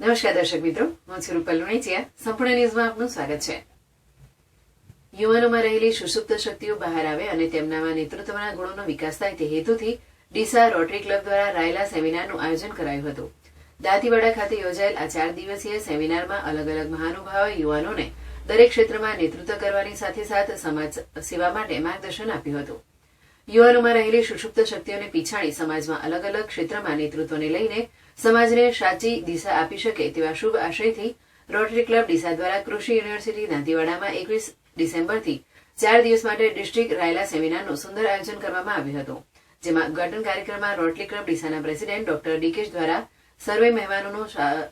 નમસ્કાર દર્શક મિત્રો, હું છું રૂપલ લુણીચિયા. સંપૂર્ણ ન્યૂઝમાં આપનું સ્વાગત છે. યુવાનોમાં રહેલી સુષુપ્ત શક્તિઓ બહાર આવે અને તેમનામાં નેતૃત્વના ગુણોનો વિકાસ થાય તે હેતુથી ડીસા રોટરી ક્લબ દ્વારા રાયલા સેમિનારનું આયોજન કરાયું હતું. દાંતીવાડા ખાતે યોજાયેલ આ 4 દિવસીય સેમિનારમાં અલગ અલગ મહાનુભાવોએ યુવાનોને દરેક ક્ષેત્રમાં નેતૃત્વ કરવાની સાથે સાથે સમાજ સેવા માટે માર્ગદર્શન આપ્યું હતું. યુવાનોમાં રહેલી સુષુપ્ત શક્તિઓને પીછાણી સમાજમાં અલગ અલગ ક્ષેત્રમાં નેતૃત્વને લઈને સમાજને સાચી દિશા આપી શકે તેવા શુભ આશયથી રોટરી ક્લબ ડીસા દ્વારા કૃષિ યુનિવર્સિટી દાંતીવાડામાં 21 ડિસેમ્બરથી 4 દિવસ માટે ડિસ્ટ્રિક્ટ રાયલા સેમિનારનું સુંદર આયોજન કરવામાં આવ્યું હતું. જેમાં ઉદઘાટન કાર્યક્રમમાં રોટરી ક્લબ ડીસાના પ્રેસિડેન્ટ ડોક્ટર ડીકેશ દ્વારા સર્વે મહેમાનોનું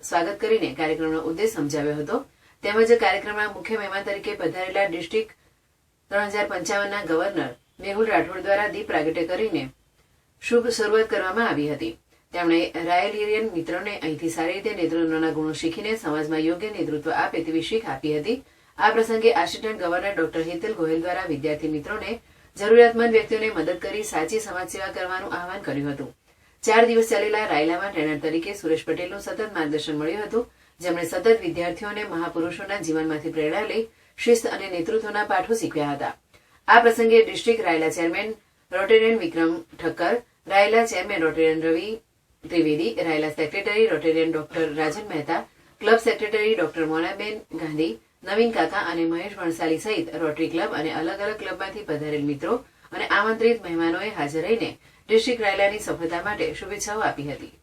સ્વાગત કરીને કાર્યક્રમનો ઉદ્દેશ સમજાવ્યો હતો. તેમજ કાર્યક્રમમાં મુખ્ય મહેમાન તરીકે પધારેલા ડિસ્ટ્રિક્ટ 3055ના ગવર્નર મેહુલ રાઠોડ દ્વારા દીપ પ્રાગટ્ય કરીને શુભ શરૂઆત કરવામાં આવી હતી. તેમણે રાયલિયન મિત્રોને અહીંથી સારી રીતે નેતૃત્વના ગુણો શીખીને સમાજમાં યોગ્ય નેતૃત્વ આપે તેવી શીખ આપી હતી. આ પ્રસંગે assistant governor doctor Hetal Gohil દ્વારા વિદ્યાર્થી મિત્રોને જરૂરિયાતમંદ વ્યક્તિઓને મદદ કરી સાચી સમાજ સેવા કરવાનું આહવાન કર્યું હતું. 4 દિવસ ચાલેલા રાયલામાં ટ્રેનર તરીકે સુરેશ પટેલનું સતત માર્ગદર્શન મળ્યું હતું, જેમણે સતત વિદ્યાર્થીઓને મહાપુરુષોના જીવનમાંથી પ્રેરણા લઈ શિસ્ત અને નેતૃત્વના પાઠો શીખવ્યા હતા. આ પ્રસંગે ડિસ્ટ્રિક્ટ રાયલા ચેરમેન રોટેરિયન વિક્રમ ઠક્કર, રાયલા ચેરમેન રોટેરિયન રવિ ત્રિવેદી, રાયલા સેક્રેટરી રોટેરિયન ડોક્ટર રાજન Mehta, club secretary doctor Monaben Gandhi, નવીન કાકા અને મહેશ ભણસાલી સહિત રોટરી ક્લબ અને અલગ અલગ ક્લબમાંથી પધારેલ મિત્રો અને આમંત્રિત મહેમાનોએ હાજર રહીને ડિસ્ટ્રિક્ટ રાયલાની સફળતા માટે શુભેચ્છાઓ આપી હતી.